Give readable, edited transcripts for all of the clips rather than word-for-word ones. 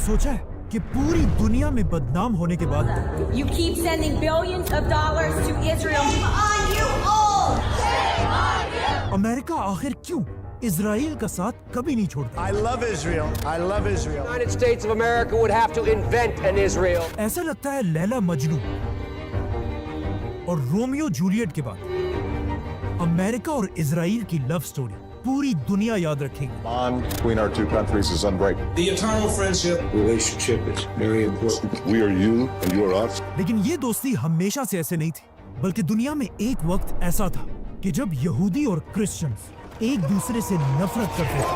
सोचा है कि पूरी दुनिया में बदनाम होने के बाद You keep sending billions of dollars to Israel. Shame on you all! Shame on you! America आखिर क्यों इजराइल का साथ कभी नहीं छोड़ता? I love Israel. I love Israel. The United States of America would have to invent an Israel. ऐसा लगता है लैला मजनू और रोमियो जूलियट के बाद अमेरिका और इजराइल की लव स्टोरी पूरी दुनिया याद रखेगी। Bond between our two countries is unbreakable. The eternal friendship relationship is very important. We are you and you are us. लेकिन ये दोस्ती हमेशा से ऐसे नहीं थी, बल्कि दुनिया में एक वक्त ऐसा था कि जब यहूदी और क्रिश्चियंस एक दूसरे से नफरत करते थे।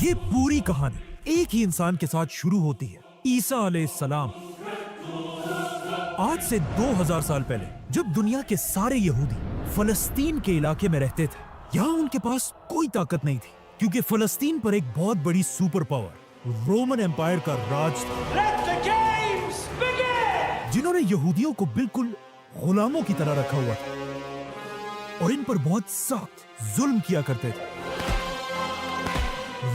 ये पूरी कहानी एक ही इंसान के साथ शुरू होती है, ईसा अलैहिस्सलाम। आज से 2000 साल पहले जब दुनिया के सारे यहूदी फलस्तीन के इलाके में रहते थे, यहाँ उनके पास कोई ताकत नहीं थी, क्योंकि फलस्तीन पर एक बहुत बड़ी सुपर पावर रोमन एम्पायर का राज था, जिन्होंने यहूदियों को बिल्कुल गुलामों की तरह रखा हुआ था और इन पर बहुत सख्त जुल्म किया करते थे।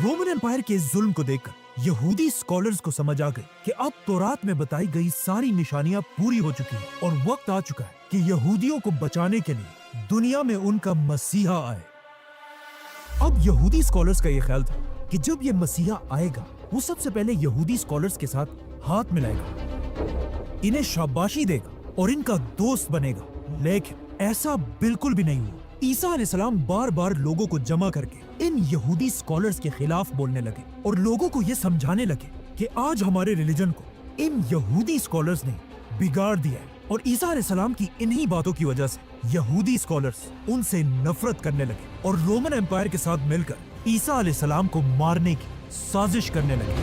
रोमन एम्पायर के इस जुल्म को देखकर यहूदी स्कॉलर्स को समझ आ गई कि अब तौरात में बताई गई सारी निशानियां पूरी हो चुकी हैं और वक्त आ चुका है कि यहूदियों को बचाने के लिए दुनिया में उनका मसीहा आए। अब यहूदी स्कॉलर्स का यह ख्याल था कि जब ये मसीहा आएगा, वो सबसे पहले यहूदी स्कॉलर्स के साथ हाथ मिलाएगा, इन्हें शाबाशी देगा और इनका दोस्त बनेगा। लेकिन ऐसा बिल्कुल भी नहीं हुआ। ईसा अलैहिस्सलाम बार बार लोगों को जमा करके इन यहूदी स्कॉलर्स के खिलाफ बोलने लगे और लोगों को ये समझाने लगे कि आज हमारे रिलीजन को इन यहूदी स्कॉलर्स ने बिगाड़ दिया है। और ईसा अलैहिस्सलाम की इन्हीं बातों की वजह से यहूदी स्कॉलर्स उनसे नफरत करने लगे और रोमन एम्पायर के साथ मिलकर ईसा अलैहिस्सलाम को मारने की साजिश करने लगे।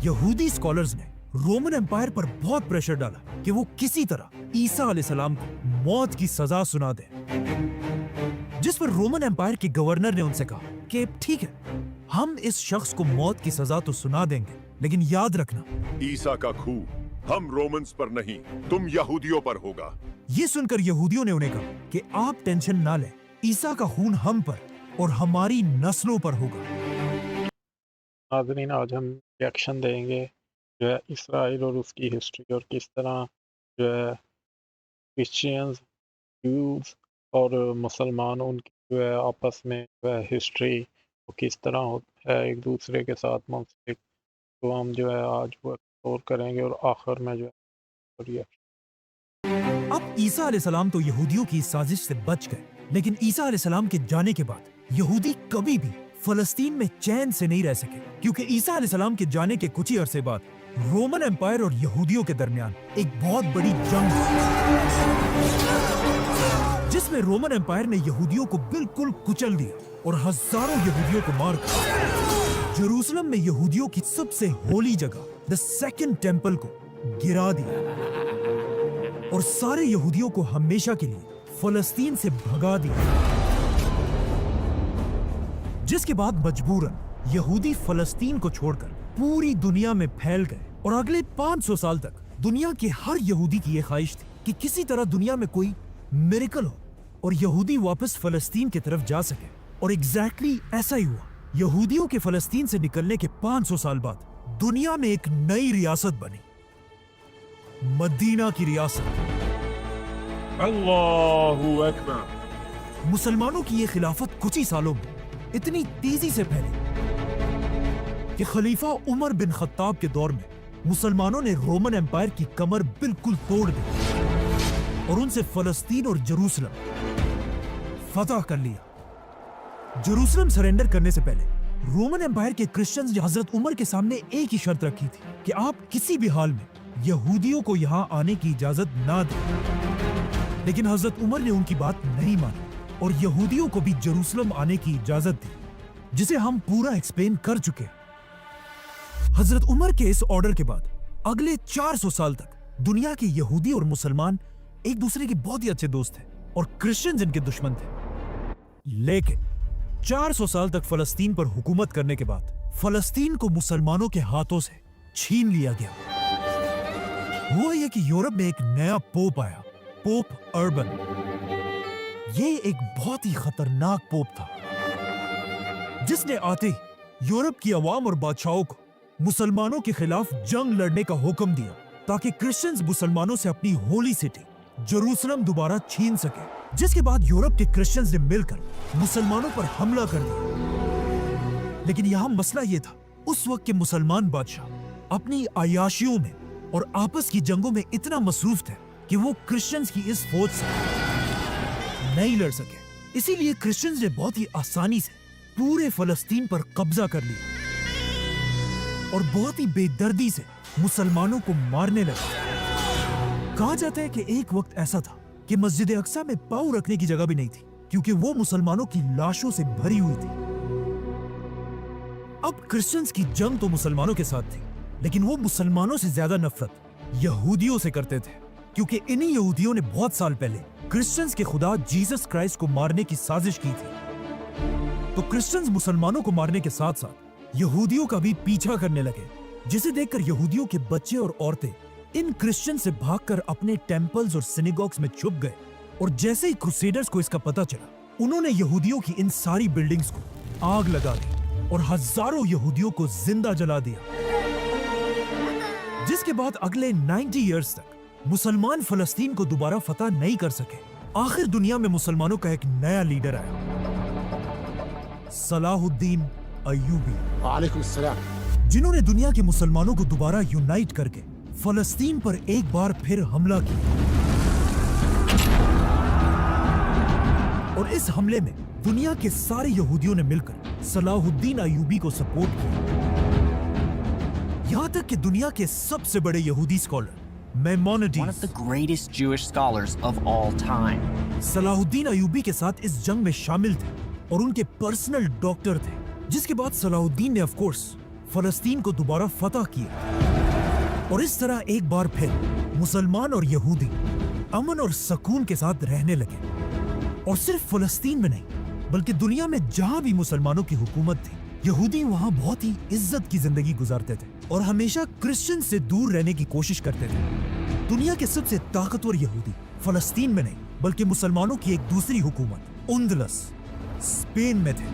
यहूदी स्कॉलर्स ने रोमन एम्पायर पर बहुत प्रेशर डाला कि वो किसी तरह ईसा अलैहिस्सलाम को मौत की सजा सुना दे, जिस पर रोमन एम्पायर के गवर्नर ने उनसे कहा कि ठीक है, हम इस शख्स को मौत की सजा तो सुना देंगे, लेकिन याद रखना ईसा का खून हम रोमन्स पर नहीं, तुम यहूदियों पर होगा। ये सुनकर यहूदियों ने उन्हें कहा कि आप टेंशन ना लें, ईसा का खून हम पर और हमारी नस्लों पर होगा। नाज़रीन, आज हम रिएक्शन देंगे जो है इसराइल और उसकी हिस्ट्री और किस तरह जो है क्रिश्चियंस, जूस और मुसलमान उनकी जो है आपस में जो है हिस्ट्री वो किस तरह है एक दूसरे के साथ मुंसलिक, तो हम जो है आज वो एक्सप्लोर करेंगे और आखिर में जो है रिएक्शन। अब ईसा अलैहिस्सलाम तो यहूदियों की इस साजिश से बच गए, लेकिन ईसा अलैहिस्सलाम के जाने के बाद यहूदी कभी भी फलस्तीन में चैन से नहीं रह सके, क्योंकि ईसा अलैहिस्सलाम के जाने के कुछ ही अरसे बाद रोमन एम्पायर और यहूदियों के दरमियान एक बहुत बड़ी जंग हुई, जिसमें रोमन एम्पायर ने यहूदियों को बिल्कुल कुचल दिया और हजारों यहूदियों को मारकर जेरूसलम में यहूदियों की सबसे होली जगह द सेकंड टेंपल को गिरा दिया और सारे यहूदियों को हमेशा के लिए फलस्तीन से भगा दिया, जिसके बाद मजबूरन यहूदी फलस्तीन को छोड़कर पूरी दुनिया में फैल गए। और अगले 500 साल तक दुनिया के हर यहूदी की यह ख्वाहिश थी कि किसी तरह दुनिया में कोई मिरेकल हो और यहूदी वापस फलस्तीन की तरफ जा सके। और एग्जैक्टली ऐसा ही हुआ। यहूदियों के फलस्तीन से निकलने के 500 साल बाद दुनिया में एक नई रियासत बनी, मदीना की रियासत। अल्लाहु अकबर। मुसलमानों की यह खिलाफत कुछ ही सालों में इतनी तेजी से फैली कि खलीफा उमर बिन खत्ताब के दौर में मुसलमानों ने रोमन एम्पायर की कमर बिल्कुल तोड़ दी और उनसे फलस्तीन और जेरूसलम फतह कर लिया। जेरूसलम सरेंडर करने से पहले रोमन एम्पायर के क्रिश्चियंस ने हजरत उमर के सामने एक ही शर्त रखी थी कि आप किसी भी हाल में यहूदियों को यहां आने की इजाजत ना दें। लेकिन हजरत उमर ने उनकी बात नहीं मानी और यहूदियों को भी जेरूसलम आने की इजाजत दी, जिसे हम पूरा एक्सप्लेन कर चुके हैं। हजरत उमर के इस ऑर्डर के बाद अगले 400 साल तक दुनिया के यहूदी और मुसलमान एक दूसरे के बहुत ही अच्छे दोस्त थे और क्रिश्चियंस इनके दुश्मन थे। लेकिन 400 साल तक फलस्तीन पर हुकूमत करने के बाद फलस्तीन को मुसलमानों के हाथों से छीन लिया गया। हुआ यह कि यूरोप में एक नया पोप आया, पोप अर्बन। ये एक बहुत ही खतरनाक पोप था। जिसने आते ही यूरोप की अवाम और बादशाहों को मुसलमानों के खिलाफ जंग लड़ने का हुक्म दिया ताकि क्रिश्चियंस मुसलमानों से अपनी होली सिटी जेरूसलम दोबारा छीन सके। जिसके बाद यूरोप के क्रिश्चियंस ने मिलकर मुसलमानों पर हमला कर दिया। लेकिन यहाँ मसला ये था, उस वक्त के मुसलमान बादशाह अपनी अयाशियों में और आपस की जंगों में इतना मसरूफ थे कि वो क्रिश्चियंस की इस फौज से नहीं लड़ सके। इसीलिए क्रिश्चियंस ने बहुत ही आसानी से पूरे फलस्तीन पर कब्जा कर लिया और बहुत ही बेदर्दी से मुसलमानों को मारने लगे। कहा जाता है कि एक वक्त ऐसा था कि मस्जिद अक्सा में पाँव रखने की जगह भी नहीं थी, क्योंकि वो मुसलमानों की लाशों से भरी हुई थी। अब क्रिश्चियंस की जंग तो मुसलमानों के साथ थी, लेकिन वो मुसलमानों से ज्यादा नफरत यहूदियों से करते थे, क्योंकि इन्हीं यहूदियों ने बहुत साल पहले क्रिश्चियंस के खुदा जीसस क्राइस्ट को मारने की साजिश की थी। तो क्रिश्चियंस मुसलमानों को मारने के साथ साथ यहूदियों का भी पीछा करने लगे, जिसे देखकर यहूदियों के बच्चे और औरतें इन क्रिश्चियन से भागकर अपने टेम्पल्स और सिनेगॉग्स में छुप गए। और जैसे ही क्रूसेडर्स को इसका पता चला, उन्होंने यहूदियों की इन सारी बिल्डिंग्स को आग लगा दी और हजारों यहूदियों को जिंदा जला दिया। जिसके बाद अगले 90 इयर्स तक मुसलमान फलस्तीन को दोबारा फतह नहीं कर सके। आखिर दुनिया में मुसलमानों का एक नया लीडर आया, सलाहुद्दीन अय्यूबी, वालेकुम सलाम, जिन्होंने दुनिया के मुसलमानों को दोबारा यूनाइट करके फलस्तीन पर एक बार फिर हमला किया। और इस हमले में दुनिया के सारे यहूदियों ने मिलकर सलाहुद्दीन अय्यूबी को सपोर्ट किया। यहाँ तक कि दुनिया के सबसे बड़े यहूदी scholar one of the greatest Jewish scholars of all time. Salahuddin Ayyubi के साथ इस जंग में शामिल थे और उनके पर्सनल डॉक्टर थे। जिसके बाद सलाहुद्दीन ने ऑफ कोर्स फलस्तीन को दोबारा फतह किया और इस तरह एक बार फिर मुसलमान और यहूदी अमन और सुकून के साथ रहने लगे। और सिर्फ फलस्तीन में नहीं, बल्कि दुनिया में जहां भी मुसलमानों की हुकूमत थी, यहूदी वहां बहुत ही इज्जत की जिंदगी गुजारते थे और हमेशा क्रिश्चियन से दूर रहने की कोशिश करते थे। दुनिया के सबसे ताकतवर यहूदी फलस्तीन में नहीं, बल्कि मुसलमानों की एक दूसरी हुकूमत उंदलस स्पेन में थे।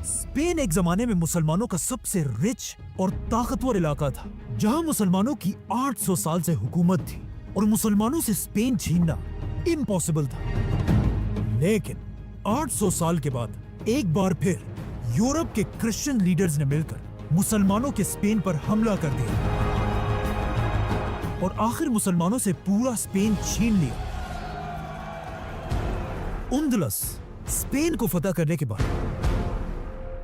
स्पेन एक जमाने में मुसलमानों का सबसे रिच और ताकतवर इलाका था, जहां मुसलमानों की 800 साल से हुकूमत थी और मुसलमानों से स्पेन छीनना इम्पॉसिबल था। लेकिन 800 साल के बाद एक बार फिर यूरोप के क्रिश्चियन लीडर्स ने मिलकर मुसलमानों के स्पेन पर हमला कर दिया और आखिर मुसलमानों से पूरा स्पेन छीन लिया। उंदलस स्पेन को फतह करने के बाद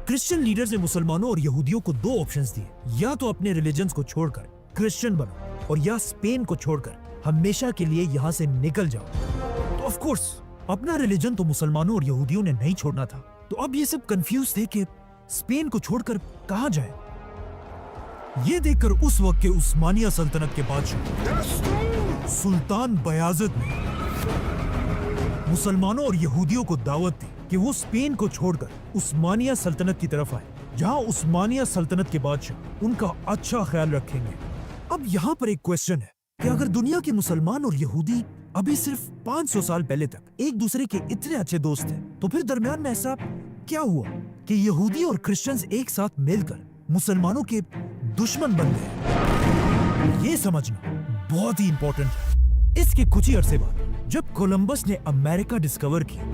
क्रिश्चियन लीडर्स ने मुसलमानों और यहूदियों को दो ऑप्शंस दिए, या तो अपने रिलीजन्स को छोड़कर क्रिश्चियन बनो और या स्पेन को छोड़कर हमेशा के लिए यहां से निकल जाओ। तो ऑफ कोर्स अपना रिलीजन तो मुसलमानों और यहूदियों ने नहीं छोड़ना था। तो अब ये सब कंफ्यूज थे कि स्पेन को छोड़कर कहां जाए। ये देखकर उस वक्त के उस्मानिया सल्तनत के बादशाह सुल्तान बयाज़िद ने मुसलमानों और यहूदियों को दावत दी कि वो स्पेन को छोड़कर उस्मानिया सल्तनत की तरफ आए, जहां उस्मानिया सल्तनत के बादशाह उनका अच्छा ख्याल रखेंगे। अब यहाँ पर एक क्वेश्चन है कि अगर दुनिया के मुसलमान और यहूदी अभी सिर्फ 500 साल पहले तक एक दूसरे के इतने अच्छे दोस्त थे, तो फिर दरमियान में ऐसा क्या हुआ कि यहूदी और क्रिश्चियंस एक साथ मिलकर मुसलमानों के दुश्मन बन गए? ये समझना बहुत ही इंपॉर्टेंट है। इसके कुछ ही अरसे बाद जब कोलंबस ने अमेरिका डिस्कवर किया,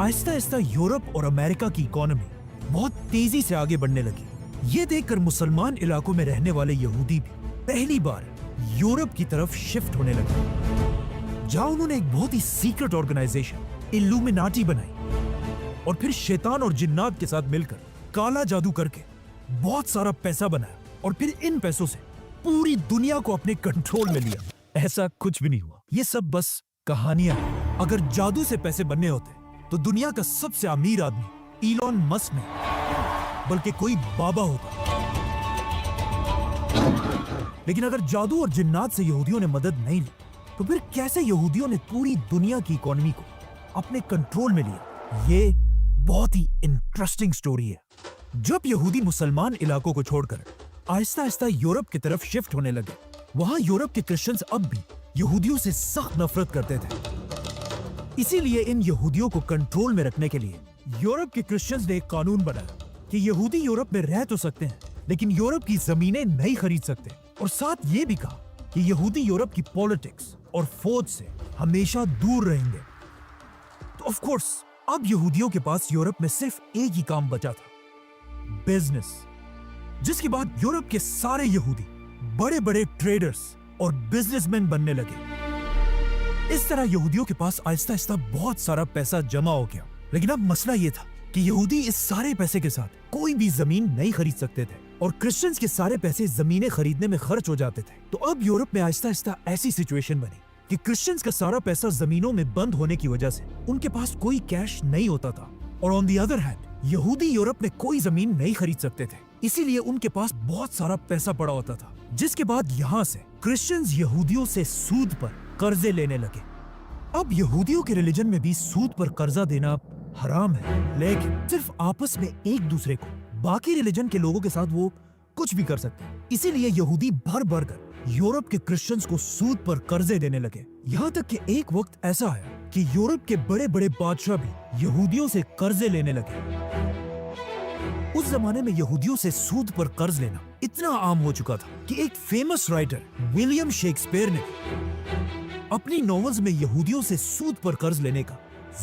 आहिस्ता आहिस्ता यूरोप और अमेरिका की इकोनॉमी बहुत तेजी से आगे बढ़ने लगी। ये देखकर मुसलमान इलाकों में रहने वाले यहूदी भी पहली बार यूरोप की तरफ शिफ्ट होने लगे, जहां उन्होंने एक बहुत ही सीक्रेट ऑर्गेनाइजेशन इल्यूमिनाटी बनाई और फिर शैतान और जिन्नात के साथ मिलकर काला जादू करके बहुत सारा पैसा बनाया और फिर इन पैसों से पूरी दुनिया को अपने कंट्रोल में लिया। ऐसा कुछ भी नहीं हुआ, ये सब बस कहानियां हैं। अगर जादू से पैसे बनने होते तो दुनिया का सबसे अमीर आदमी इलॉन मस्क नहीं, बल्कि कोई बाबा होता। लेकिन अगर जादू और जिन्नात से यहूदियों ने मदद नहीं ली, तो फिर कैसे यहूदियों ने पूरी दुनिया की इकोनॉमी को अपने कंट्रोल में लिया? ये बहुत ही इंटरेस्टिंग स्टोरी है। जब यहूदी मुसलमान इलाकों को छोड़कर आहिस्ता आहिस्ता यूरोप की तरफ शिफ्ट होने लगे, वहां यूरोप के क्रिश्चियंस अब भी यहूदियों से सख्त नफरत करते थे। इसीलिए इन यहूदियों को कंट्रोल में रखने के लिए यूरोप के क्रिश्चियंस ने एक कानून बनाया कि यहूदी यूरोप में रह तो सकते हैं, लेकिन यूरोप की जमीनें नहीं खरीद सकते, और साथ ये भी कहा कि यहूदी यूरोप की पॉलिटिक्स और फौज से हमेशा दूर रहेंगे। तो ऑफ कोर्स अब यहूदियों के पास यूरोप में सिर्फ एक ही काम बचा था, बिजनेस। जिसके बाद यूरोप के सारे यहूदी बड़े बड़े ट्रेडर्स और बिजनेसमैन बनने लगे। इस तरह यहूदियों के पास आहिस्ता आहिस्ता बहुत सारा पैसा जमा हो गया। लेकिन अब मसला यह था कि यहूदी इस सारे पैसे के साथ कोई भी जमीन नहीं खरीद सकते थे, और क्रिश्चियंस के सारे पैसे जमीनें खरीदने में खर्च हो जाते थे। तो अब यूरोप में आहिस्ता आहिस्ता ऐसी सिचुएशन बनी कि क्रिश्चियंस का सारा पैसा जमीनों में बंद होने की वजह से उनके पास कोई कैश नहीं होता था, और ऑन द अदर हैंड यहूदी यूरोप में कोई जमीन नहीं खरीद सकते थे, इसीलिए उनके पास बहुत सारा पैसा पड़ा होता था। जिसके बाद यहाँ से क्रिश्चियंस यहूदियों से सूद पर कर्जे लेने लगे। अब यहूदियों के रिलीजन में भी सूद पर कर्जा देना हराम है, लेकिन सिर्फ आपस में एक दूसरे को, बाकी रिलीजन के लोगों के साथ वो कुछ भी कर सकते हैं। इसीलिए यहूदी भर भर कर यूरोप के क्रिश्चियंस को सूद पर कर्जे देने लगे। यहाँ तक कि एक वक्त ऐसा आया कि यूरोप के बड़े बड़े बादशाह भी यहूदियों से कर्जे लेने लगे। उस जमाने में यहूदियों से सूद पर कर्ज लेना इतना आम हो चुका था कि एक फेमस राइटर विलियम शेक्सपियर ने अपनी नॉवेल्स में यहूदियों से सूद पर कर्ज लेने का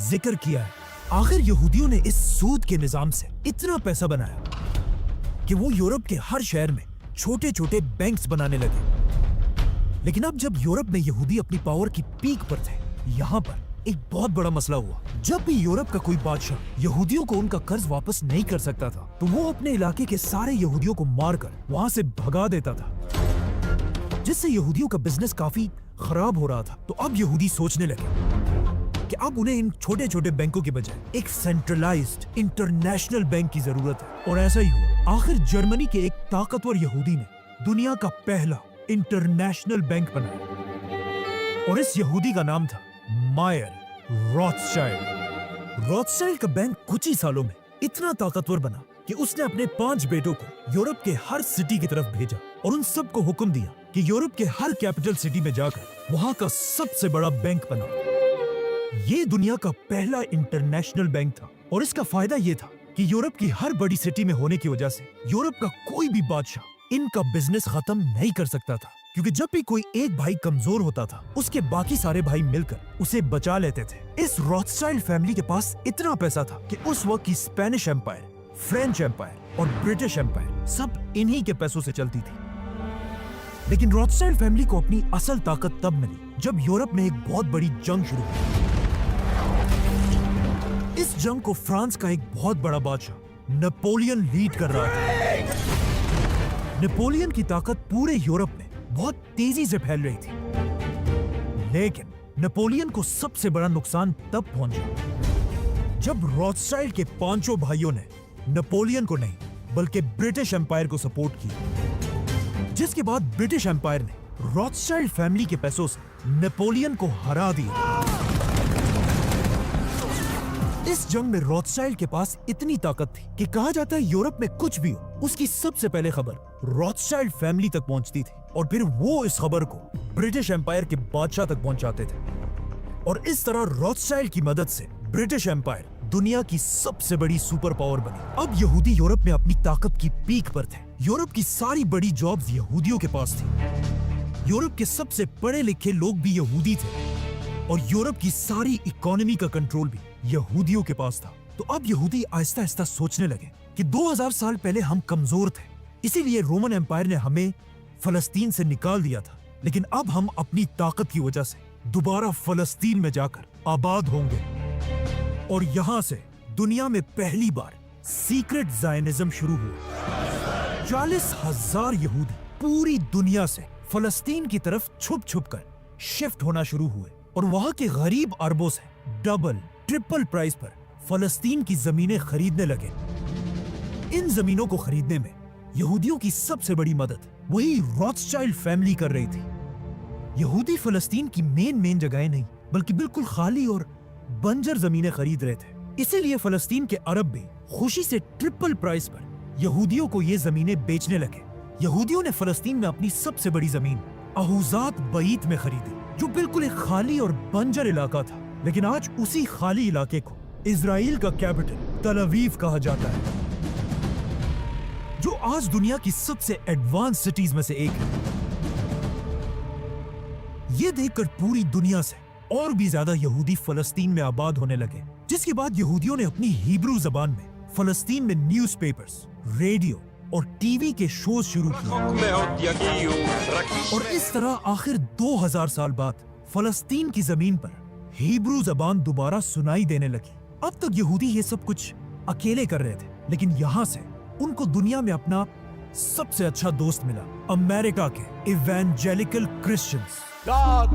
जिक्र किया है। आखिर यहूदियों ने इस सूद के निजाम से इतना पैसा बनाया कि वो यूरोप के हर शहर में छोटे छोटे बैंक्स बनाने लगे। लेकिन अब जब यूरोप में यहूदी अपनी पावर की पीक पर थे, यहाँ पर एक बहुत बड़ा मसला हुआ। जब भी यूरोप का कोई बादशाह यहूदियों को उनका कर्ज वापस नहीं कर सकता था, तो वो अपने इलाके के सारे यहूदियों को मारकर वहाँ से भगा देता था, जिससे यहूदियों का बिजनेस काफी खराब हो रहा था। तो अब यहूदी सोचने लगे कि अब उन्हें इन छोटे छोटे बैंकों के बजाय एक सेंट्रलाइज्ड इंटरनेशनल बैंक की जरूरत है। और ऐसा ही हुआ। आखिर जर्मनी के एक ताकतवर यहूदी ने दुनिया का पहला इंटरनेशनल बैंक बनाया, और इस यहूदी का नाम था मायर रॉथस्चाइल्ड। रॉथस्चाइल्ड का बैंक कुछ ही सालों में इतना ताकतवर बना कि उसने अपने 5 बेटों को यूरोप के हर सिटी की तरफ भेजा, और उन सबको हुक्म दिया कि यूरोप के हर कैपिटल सिटी में जाकर वहां का सबसे बड़ा बैंक बनाओ। ये दुनिया का पहला इंटरनेशनल बैंक था, और इसका फायदा ये था कि यूरोप की हर बड़ी सिटी में होने की वजह से यूरोप का कोई भी बादशाह इनका बिजनेस खत्म नहीं कर सकता था, क्योंकि जब भी कोई एक भाई कमजोर होता था, उसके बाकी सारे भाई मिलकर उसे बचा लेते थे। इस रॉथस्चाइल्ड फैमिली के पास इतना पैसा था कि उस वक्त की स्पेनिश एम्पायर, फ्रेंच एम्पायर और ब्रिटिश एम्पायर सब इन्हीं के पैसों से चलती थी। लेकिन रॉथस्चाइल्ड फैमिली को अपनी असल ताकत तब मिली जब यूरोप में एक बहुत बड़ी जंग शुरू हुई। इस जंग को फ्रांस का एक बहुत बड़ा बादशाह नेपोलियन लीड कर रहा था। नेपोलियन की ताकत पूरे यूरोप में बहुत तेजी से फैल रही थी, लेकिन नेपोलियन को सबसे बड़ा नुकसान तब पहुंचा जब रॉथस्चाइल्ड के 5 भाइयों ने नेपोलियन को नहीं बल्कि ब्रिटिश एम्पायर को सपोर्ट किया, जिसके बाद ब्रिटिश एम्पायर ने रॉथस्चाइल्ड फैमिली के पैसों से नेपोलियन को हरा दिया। इस जंग में रॉथस्चाइल्ड के पास इतनी ताकत थी कि कहा जाता है यूरोप में कुछ भी हो, उसकी सबसे पहले खबर रॉथस्चाइल्ड फैमिली तक पहुंचती थी, और फिर वो इस खबर को ब्रिटिश एम्पायर के बादशाह तक पहुंचाते थे। और इस तरह रॉथस्चाइल्ड की मदद से ब्रिटिश एम्पायर दुनिया की सबसे बड़ी सुपर पावर बनी। अब यहूदी यूरोप में अपनी ताकत की पीक पर थे। यूरोप की सारी बड़ी जॉब्स यहूदियों के पास थी। यूरोप के सबसे पढ़े लिखे लोग भी यहूदी थे, और यूरोप की सारी इकोनॉमी का कंट्रोल भी यहूदियों के पास था। तो अब यहूदी आहिस्ता आहिस्ता सोचने लगे कि 2000 साल पहले हम कमजोर थे, इसीलिए रोमन एम्पायर ने हमें फलस्तीन से निकाल दिया था, लेकिन अब हम अपनी ताकत की वजह से दोबारा फलस्तीन में जाकर आबाद होंगे, और यहाँ से दुनिया में पहली बार सीक्रेट ज़ायनिज्म शुरू हुआ। 40,000 यहूदी पूरी दुनिया से फलस्तीन की तरफ छुप छुप कर शिफ्ट होना शुरू हुए, और वहां के गरीब अरबों से डबल ट्रिपल प्राइस पर फलस्तीन की जमीनें खरीदने लगे। इन जमीनों को खरीदने में यहूदियों की सबसे बड़ी मदद वही रॉथस्चाइल्ड फैमिली कर रही थी। यहूदी फलस्तीन की मेन जगहें नहीं बल्कि बिल्कुल खाली और बंजर जमीनें खरीद रहे थे। इसीलिए फलस्तीन के अरब भी खुशी से ट्रिपल प्राइस पर यहूदियों को ये जमीनें बेचने लगे। यहूदियों ने फलस्तीन में अपनी सबसे बड़ी जमीन अहूजात बईत में खरीदी, जो बिल्कुल एक खाली और बंजर इलाका था। लेकिन आज उसी खाली इलाके को इजराइल का कैपिटल तल अवीव कहा जाता है, जो आज दुनिया की सबसे एडवांस सिटीज में से एक है। ये देखकर पूरी दुनिया से और भी ज्यादा यहूदी फलस्तीन में आबाद होने लगे, जिसके बाद यहूदियों ने अपनी हिब्रू जबान में फलस्तीन में न्यूज़पेपर्स, रेडियो और टीवी के शोज शुरू किए, और इस तरह आखिर 2000 साल बाद फलस्तीन की जमीन पर हिब्रू जबान दोबारा सुनाई देने लगी। अब तक यहूदी ये सब कुछ अकेले कर रहे थे, लेकिन यहाँ से उनको दुनिया में अपना सबसे अच्छा दोस्त मिला, अमेरिका के evangelical Christians. God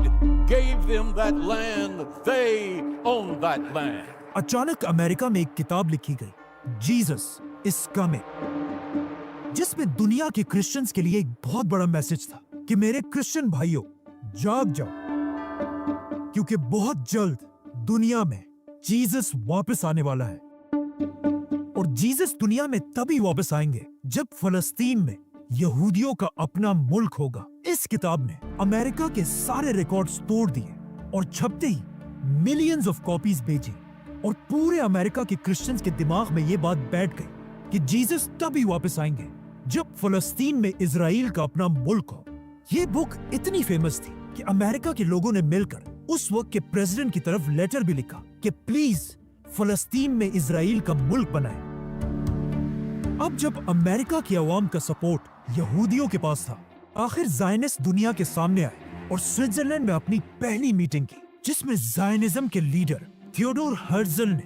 gave them that land. They own that land. अचानक अमेरिका में एक किताब लिखी गई, जीसस इज कमिंग, जिसमें दुनिया के क्रिश्चियंस के लिए एक बहुत बड़ा मैसेज था कि मेरे क्रिश्चियन भाइयों, जाग जाओ, क्योंकि बहुत जल्द दुनिया में जीसस वापस आने वाला है। और जीसस दुनिया में तभी वापस आएंगे जब फलस्तीन में यहूदियों का अपना मुल्क होगा। इस किताब ने अमेरिका के सारे रिकॉर्ड्स तोड़ दिए और छपते ही मिलियंस ऑफ कॉपीज बेची, और पूरे अमेरिका के क्रिश्चियंस के दिमाग में ये बात बैठ गई कि जीसस तभी वापस आएंगे जब फलस्तीन में इजराइल का अपना मुल्क हो। ये बुक इतनी फेमस थी कि अमेरिका के लोगों ने मिलकर उस वक्त के प्रेसिडेंट की तरफ लेटर भी लिखा कि प्लीज फलस्तीन में इजराइल का मुल्क बनाए। अब जब अमेरिका की आवाम का सपोर्ट यहूदियों के पास था, आखिर ज़ायनिस्ट दुनिया के सामने आए और स्विट्जरलैंड में अपनी पहली मीटिंग की, जिसमें ज़ायनिज्म के लीडर थियोडोर हर्ज़ल ने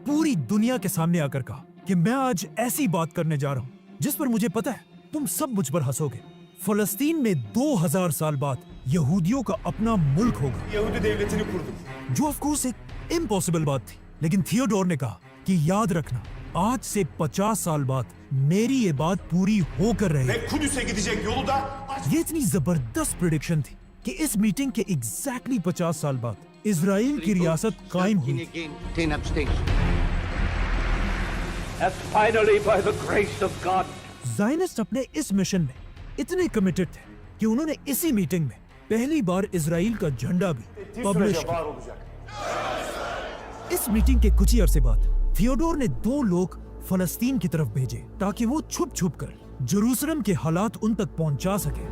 पूरी दुनिया के सामने आकर कहा कि मैं आज ऐसी बात करने जा रहा हूं जिस पर मुझे पता है तुम सब मुझ पर हंसोगे। फलस्तीन में 2000 साल बाद यहूदियों का अपना मुल्क होगा, जो ऑफ कोर्स एक इम्पॉसिबल बात थी, लेकिन थियोडोर ने कहा कि याद रखना, आज से 50 साल बाद मेरी ये बात पूरी होकर रहेगी। ये इतनी जबरदस्त प्रेडिक्शन थी कि इस मीटिंग के एग्जैक्टली 50 साल बाद इजराइल की रियासत कायम हुई। ज़ायनिस्ट अपने इस मिशन में इतने कमिटेड थे कि उन्होंने इसी मीटिंग में पहली बार इजराइल का झंडा भी पब्लिश किया। इस मीटिंग के कुछ ही अरसे बाद थियोडोर ने 2 लोग फलस्तीन की तरफ भेजे ताकि वो छुप छुप कर जेरूसलम के हालात उन तक पहुंचा सके,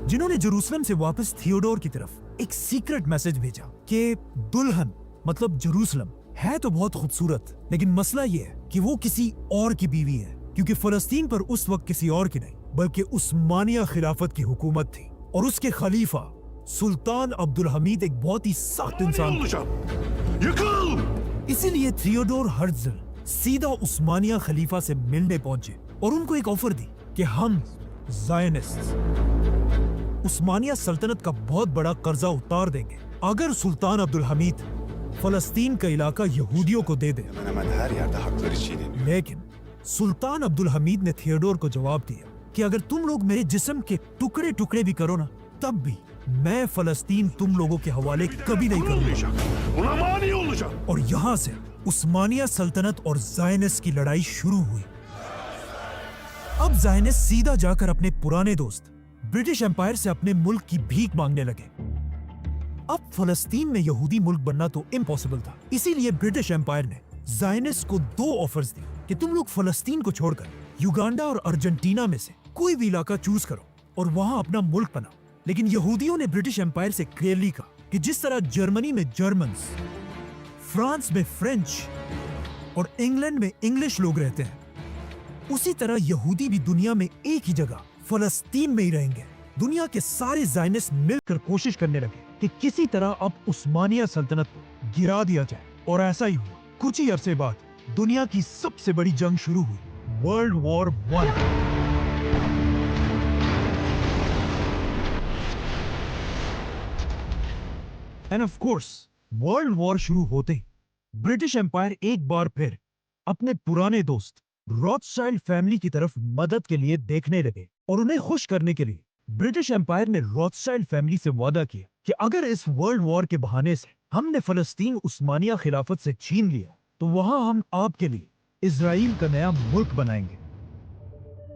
जिन्होंने जेरूसलम से वापस थियोडोर की तरफ एक सीक्रेट मैसेज भेजा कि दुल्हन मतलब जेरूसलम है तो बहुत खूबसूरत, लेकिन मसला ये है कि वो किसी और की बीवी है, क्योंकि फलस्तीन पर उस वक्त किसी और की नहीं बल्कि उस्मानिया खिलाफत की हुकूमत थी, और उसके खलीफा सुल्तान अब्दुल हमीद एक बहुत ही सख्त इंसान थे। इसीलिए थियोडोर हर्ज़ल सीधा उस्मानिया खलीफा से मिलने पहुंचे और उनको एक ऑफर दी कि हम ज़ायनिस्ट उस्मानिया सल्तनत का बहुत बड़ा कर्जा उतार देंगे अगर सुल्तान अब्दुल हमीद फलस्तीन का इलाका यहूदियों को दे दे। लेकिन सुल्तान अब्दुल हमीद ने थियोडोर को जवाब दिया कि अगर तुम लोग मेरे जिस्म के टुकड़े टुकड़े भी करो ना, तब भी मैं फलस्तीन तुम लोगों के हवाले कभी नहीं करूंगा। और यहाँ से उस्मानिया सल्तनत और ज़ायनिस्ट की लड़ाई शुरू हुई। अब ज़ायनिस्ट सीधा जाकर अपने पुराने दोस्त ब्रिटिश एम्पायर से अपने मुल्क की भीख मांगने लगे। अब फलस्तीन में यहूदी मुल्क बनना तो इम्पॉसिबल था, इसीलिए ब्रिटिश एम्पायर ने ज़ायनिस्ट को 2 ऑफर्स दी कि तुम लोग फलस्तीन को छोड़कर युगांडा और अर्जेंटीना में से कोई भी इलाका चूज करो और वहां अपना मुल्क बनाओ। लेकिन यहूदियों ने ब्रिटिश एम्पायर से क्लियरली कहा कि जिस तरह जर्मनी में जर्मन्स, फ्रांस में फ्रेंच और इंग्लैंड में इंग्लिश लोग रहते हैं, उसी तरह यहूदी भी दुनिया में एक ही जगह फलस्तीन में ही रहेंगे। दुनिया के सारे ज़ायनिस्ट मिलकर कोशिश करने लगे कि किसी तरह अब उस्मानिया सल्तनत को गिरा दिया जाए, और ऐसा ही हुआ। कुछ ही अरसे बाद दुनिया की सबसे बड़ी जंग शुरू हुई, world war 1। End of course world war शुरू होते ही ब्रिटिश एम्पायर एक बार फिर अपने पुराने दोस्त रॉथस्चाइल्ड फैमिली की तरफ मदद के लिए देखने लगे, और उन्हें खुश करने के लिए ब्रिटिश एम्पायर ने रॉथस्चाइल्ड फैमिली से वादा किया कि अगर इस वर्ल्ड वॉर के बहाने से हमने फलस्तीन उस्मानिया खिलाफत से छीन लिया तो वहां हम आपके लिए इजराइल का नया मुल्क बनाएंगे।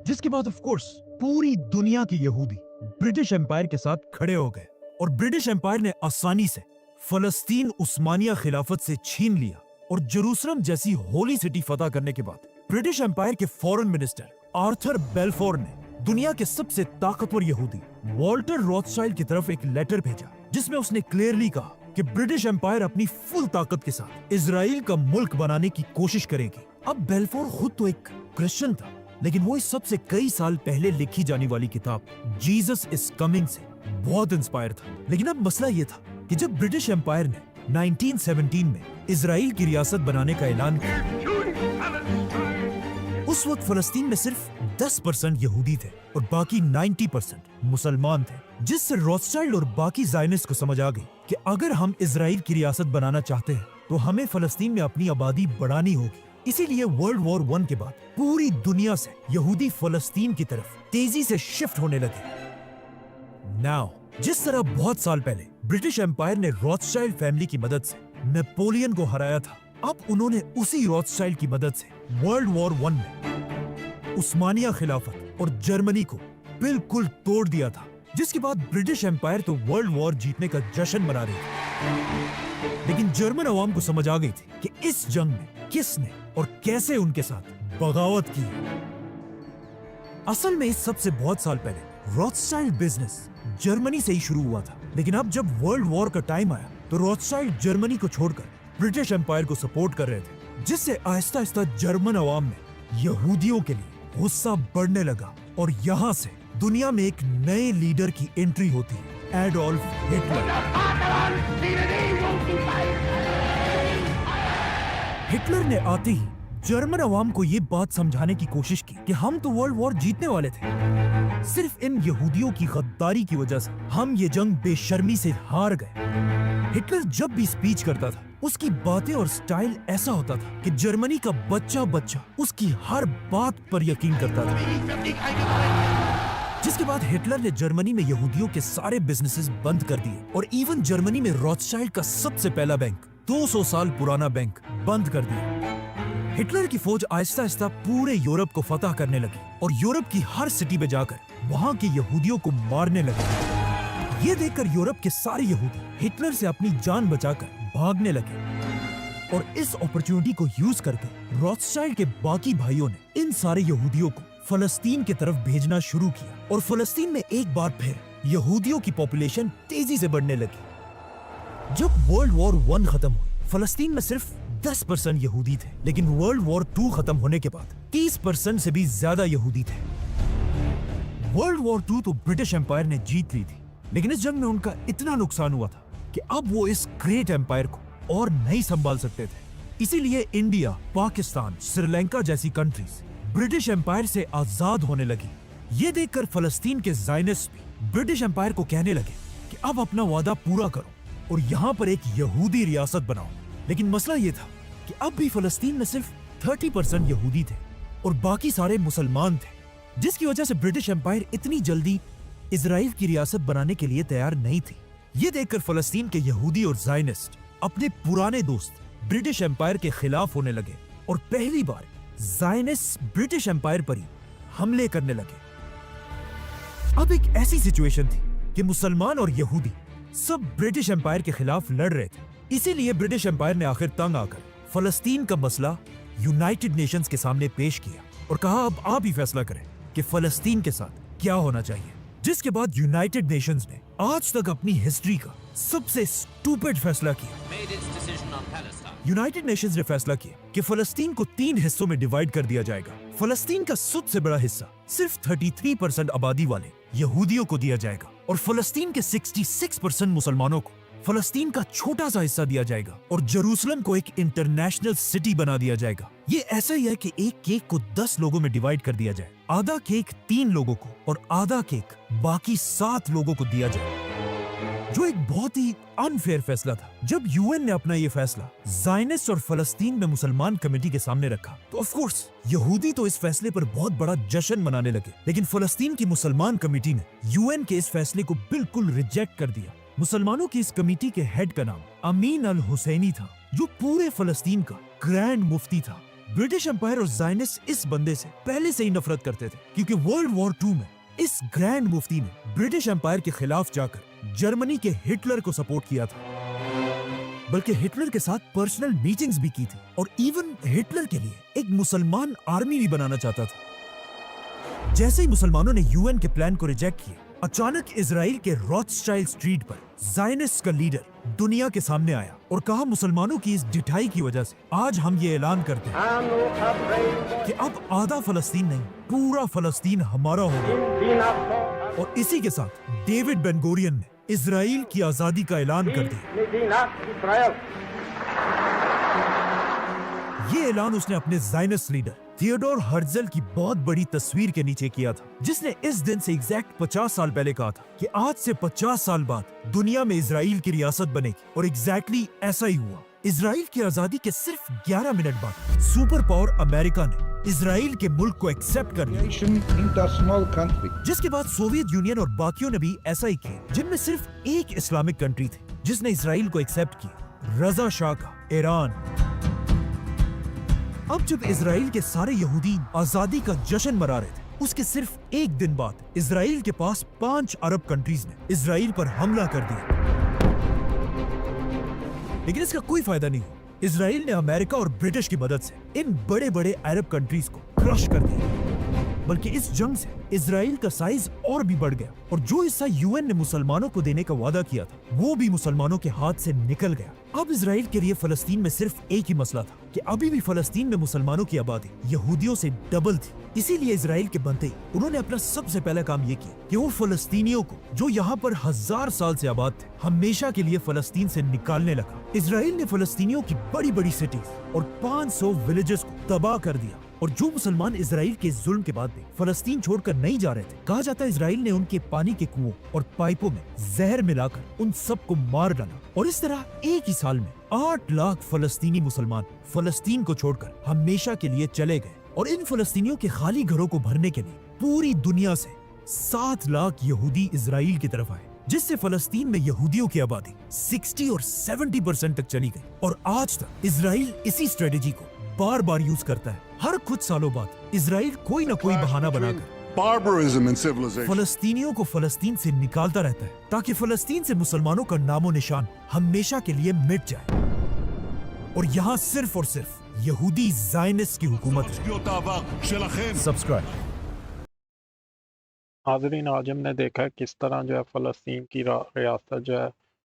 जिसके बाद ऑफ कोर्स पूरी दुनिया के यहूदी ब्रिटिश एम्पायर के साथ खड़े हो गए, और ब्रिटिश एम्पायर ने आसानी से फलस्तीन उस्मानिया खिलाफत से छीन लिया और जेरूसलम जैसी होली सिटी फतह करने के बाद ब्रिटिश एम्पायर के फॉरेन मिनिस्टर आर्थर बेलफोर ने दुनिया के सबसे ताकतवर यहूदी वॉल्टर रॉथस्चाइल्ड की तरफ एक लेटर भेजा, जिसमें उसने क्लियरली कहा कि ब्रिटिश एम्पायर अपनी फुल ताकत के साथ इजराइल का मुल्क बनाने की कोशिश करेगी। अब बेलफोर खुद तो एक क्रिश्चियन था, लेकिन वो इस सबसे कई साल पहले लिखी जाने वाली किताब जीसस इज कमिंग से बहुत इंस्पायर था। लेकिन अब मसला ये था कि जब ब्रिटिश एम्पायर ने 1917 में इजराइल की रियासत बनाने का ऐलान किया, उस वक्त फलस्तीन में सिर्फ 10% यहूदी थे और बाकी 90% मुसलमान थे, जिससे रॉथस्चाइल्ड और बाकी ज़ायनिस्ट को समझ आ गई कि अगर हम इजराइल की रियासत बनाना चाहते हैं तो हमें फलस्तीन में अपनी आबादी बढ़ानी होगी। इसीलिए वर्ल्ड वॉर 1 के बाद पूरी दुनिया से यहूदी फलस्तीन की तरफ तेजी से शिफ्ट होने लगे। नाउ जिस तरह बहुत साल पहले ब्रिटिश एम्पायर ने रॉथस्चाइल्ड फैमिली की मदद से नेपोलियन को हराया था, अब उन्होंने उसी रॉथस्चाइल्ड की मदद से वर्ल्ड वॉर 1 में उस्मानिया खिलाफत और जर्मनी को बिल्कुल तोड़ दिया था, जिसके बाद ब्रिटिश एम्पायर तो वर्ल्ड वॉर जीतने का जश्न मना रही थी। लेकिन जर्मन अवाम को समझ आ गई थी कि इस जंग में किसने और कैसे उनके साथ बगावत की। असल में इस सबसे बहुत साल पहले रॉथस्चाइल्ड बिजनेस जर्मनी से ही शुरू हुआ था, लेकिन अब जब वर्ल्ड वॉर का टाइम आया तो रॉथस्चाइल्ड जर्मनी को छोड़कर ब्रिटिश एम्पायर को सपोर्ट कर रहे थे, जिससे आहिस्ता आहिस्ता जर्मन अवाम में यहूदियों के लिए गुस्सा बढ़ने लगा और यहाँ से दुनिया में एक नए लीडर की एंट्री होती है, एडोल्फ हिटलर। हिटलर ने आते ही जर्मन अवाम को ये बात समझाने की कोशिश की कि हम तो वर्ल्ड वॉर जीतने वाले थे, सिर्फ इन यहूदियों की गद्दारी की वजह से हम ये जंग बेशर्मी से हार गए। हिटलर जब भी स्पीच करता था उसकी बातें और स्टाइल ऐसा होता था कि जर्मनी का बच्चा बच्चा उसकी हर बात पर यकीन करता था, जिसके बाद हिटलर ने जर्मनी में यहूदियों के सारे बिजनेसेस बंद कर दिए और इवन जर्मनी में रॉथस्चाइल्ड का सबसे पहला बैंक, 200 साल पुराना बैंक, बंद कर दिया। हिटलर की फौज आहिस्ता आहिस्ता पूरे यूरोप को फतह करने लगी और यूरोप की हर सिटी में जाकर वहां के यहूदियों को मारने लगे। ये देखकर यूरोप के सारे यहूदी हिटलर से अपनी जान बचाकर भागने लगे और इस अपॉर्चुनिटी को यूज करके रॉथस्चाइल्ड के बाकी भाइयों ने इन सारे यहूदियों को फलस्तीन की तरफ भेजना शुरू किया और फलस्तीन में एक बार फिर यहूदियों की पॉपुलेशन तेजी से बढ़ने लगी। जब वर्ल्ड वॉर 1 खत्म हुई, फलस्तीन में सिर्फ 10% यहूदी थे, लेकिन वर्ल्ड वॉर 2 खत्म होने के बाद 30% से भी ज्यादा यहूदी थे। वर्ल्ड वॉर 2 तो ब्रिटिश एम्पायर ने जीत ली थी, लेकिन इस जंग में उनका इतना नुकसान हुआ था कि अब वो इस ग्रेट एम्पायर को और नहीं संभाल सकते थे। इसीलिए इंडिया, पाकिस्तान, श्रीलंका जैसी कंट्रीज ब्रिटिश एम्पायर से आजाद होने लगी। ये देखकर फलस्तीन के ज़ायनिस्ट भी ब्रिटिश एम्पायर को कहने लगे कि अब अपना वादा पूरा करो और यहाँ पर एक यहूदी रियासत बनाओ। लेकिन मसला ये था कि अब भी फलस्तीन में सिर्फ 30% यहूदी थे और बाकी सारे मुसलमान थे, जिसकी वजह से ब्रिटिश एम्पायर इतनी जल्दी इजराइल की रियासत बनाने के लिए तैयार नहीं थी। ये देखकर फलस्तीन के यहूदी और ज़ायनिस्ट अपने पुराने दोस्त ब्रिटिश एम्पायर के खिलाफ होने लगे और पहली बार ज़ायनिस्ट ब्रिटिश एम्पायर पर ही हमले करने लगे। अब एक ऐसी सिचुएशन थी कि मुसलमान और यहूदी सब ब्रिटिश एम्पायर के खिलाफ लड़ रहे थे। इसीलिए ब्रिटिश एम्पायर ने आखिर तंग आकर फलस्तीन का मसला यूनाइटेड नेशंस के सामने पेश किया और कहा अब आप ही फैसला करें कि फलस्तीन के साथ क्या होना चाहिए। जिसके बाद यूनाइटेड नेशंस ने आज तक अपनी हिस्ट्री का सबसे स्टूपिड फैसला किया। यूनाइटेड नेशंस ने फैसला किया कि फलस्तीन को 3 हिस्सों में डिवाइड कर दिया जाएगा। फलस्तीन का सबसे बड़ा हिस्सा सिर्फ 33% आबादी वाले यहूदियों को दिया जाएगा और फलस्तीन के 66% मुसलमानों को फलस्तीन का छोटा सा हिस्सा दिया जाएगा और जेरूसलम को एक इंटरनेशनल सिटी बना दिया जाएगा। ये ऐसा ही है कि एक केक को 10 लोगों में डिवाइड कर दिया जाए, आधा केक 3 लोगों को और आधा केक बाकी 7 लोगों को दिया जाए, जो एक बहुत ही अनफेयर फैसला था। जब यूएन ने अपना ये फैसला ज़ायनिस्ट और फलस्तीन में मुसलमान कमेटी के सामने रखा तो ऑफ कोर्स यहूदी तो इस फैसले पर बहुत बड़ा जश्न मनाने लगे, लेकिन फलस्तीन की मुसलमान कमेटी ने यूएन के इस फैसले को बिल्कुल रिजेक्ट कर दिया। मुसलमानों की इस कमेटी के हेड का नाम अमीन अल हुसैनी था, जो पूरे फलस्तीन का ग्रैंड मुफ्ती था। ब्रिटिश एम्पायर और ज़ायनिस्ट इस बंदे से पहले से ही नफरत करते थे, क्योंकि वर्ल्ड वॉर 2 में इस ग्रैंड मुफ्ती ने ब्रिटिश एम्पायर के खिलाफ जाकर जर्मनी के हिटलर को सपोर्ट किया था। बल्कि हिटलर के साथ पर्सनल मीटिंग्स भी की थी और इवन हिटलर के लिए एक मुसलमान आर्मी भी बनाना चाहता था। जैसे ही मुसलमानों ने यूएन के प्लान को रिजेक्ट किया, अचानक इजराइल के रॉथस्चाइल्ड स्ट्रीट पर ज़ायनिस्ट का लीडर दुनिया के सामने आया और कहा, मुसलमानों की इस ढिठाई की वजह से आज हम ये ऐलान करते हैं कि अब आधा फलस्तीन नहीं, पूरा फलस्तीन हमारा होगा। और इसी के साथ डेविड बेन गुरियन ने इजराइल की आजादी का ऐलान कर दिया। ये ऐलान उसने अपने ज़ायनिस्ट लीडर थियोडोर हर्ज़ल की बहुत बड़ी तस्वीर के नीचे किया था, जिसने इस दिन से एग्जैक्ट 50 साल पहले कहा था कि आज से 50 साल बाद दुनिया में इजराइल की रियासत बनेगी। और एग्जैक्टली ऐसा ही हुआ। इजराइल की आजादी के सिर्फ 11 मिनट बाद सुपर पावर अमेरिका ने इजराइल के मुल्क को एक्सेप्ट कर लिया, जिसके बाद सोवियत यूनियन और बाकियों ने भी ऐसा ही किया, जिनमें सिर्फ एक इस्लामिक कंट्री थी जिसने इजराइल को एक्सेप्ट किया, रजा शाह का ईरान। अब जब इजराइल के सारे यहूदी आजादी का जश्न मना रहे थे, उसके सिर्फ एक दिन बाद इजराइल के पास 5 अरब कंट्रीज ने इजराइल पर हमला कर दिया। लेकिन इसका कोई फायदा नहीं हुआ। इजराइल ने अमेरिका और ब्रिटिश की मदद से इन बड़े बड़े अरब कंट्रीज को क्रश कर दिया। बल्कि इस जंग से इजराइल का साइज और भी बढ़ गया और जो हिस्सा यूएन ने मुसलमानों को देने का वादा किया था, वो भी मुसलमानों के हाथ से निकल गया। अब इजराइल के लिए फलस्तीन में सिर्फ एक ही मसला था कि अभी भी फलस्तीन में मुसलमानों की आबादी यहूदियों से डबल थी। इसीलिए इजराइल के बनते ही उन्होंने अपना सबसे पहला काम ये किया कि वो फलस्तीनियों को, जो यहाँ पर 1000 साल से आबाद थे, हमेशा के लिए फलस्तीन से निकालने लगा। इजराइल ने फलस्तीनियों की बड़ी बड़ी सिटीज और 500 विलेजेस को तबाह कर दिया। और जो मुसलमान इजराइल के जुल्म के बाद भी फलस्तीन छोड़कर नहीं जा रहे थे, कहा जाता है इजराइल ने उनके पानी के कुओं और पाइपों में जहर मिलाकर उन सबको मार डाला। और इस तरह एक ही साल में 8 लाख फलस्तीनी मुसलमान फलस्तीन को छोड़कर हमेशा के लिए चले गए। और इन फलस्तीनियों के खाली घरों को भरने के लिए पूरी दुनिया से 7 लाख यहूदी इजराइल की तरफ आए, जिससे फलस्तीन में यहूदियों की आबादी 60 और 70% तक चली गई। और आज तक इजराइल इसी स्ट्रेटेजी को बार बार यूज करता है। हर कुछ सालों बाद इजराइल कोई न कोई बहाना बनाकर Barbarism and civilization. फलस्तीनियों को फलस्तीन से निकालता रहता है, ताकि फलस्तीन से मुसलमानों का नामो निशान हमेशा के लिए मिट जाए। और यहाँ सिर्फ और सिर्फ यहूदी ज़ायनिस्ट की हुकूमत है। सब्सक्राइब। नाज़रीन, आज हमने देखा किस तरह जो है फ़लस्तीन की रियासत जो है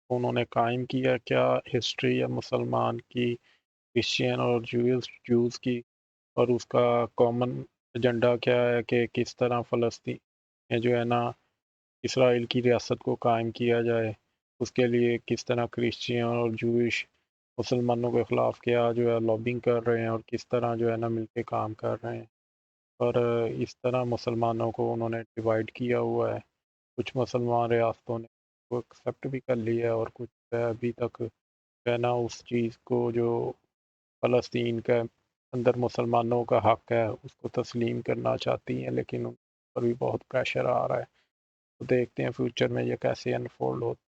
उन्होंने कायम की है। क्या हिस्ट्री है मुसलमान की, क्रिश्चियन और जूज़ की, और उसका कॉमन एजेंडा क्या है कि किस तरह फ़लस्तीन में जो है ना इसराइल की रियासत को कायम किया जाए। उसके लिए किस तरह क्रिश्चियन और जूइश मुसलमानों के ख़िलाफ़ क्या जो है लॉबिंग कर रहे हैं और किस तरह जो है ना मिलके काम कर रहे हैं। और इस तरह मुसलमानों को उन्होंने डिवाइड किया हुआ है। कुछ मुसलमान रियासतों ने वो एक्सेप्ट भी कर लिया है और कुछ अभी तक जो है ना उस चीज़ को जो फ़लस्तीन का अंदर मुसलमानों का हक़ है उसको तस्लीम करना चाहती हैं, लेकिन उन पर भी बहुत प्रेशर आ रहा है। तो देखते हैं फ्यूचर में ये कैसे अनफोल्ड होता है।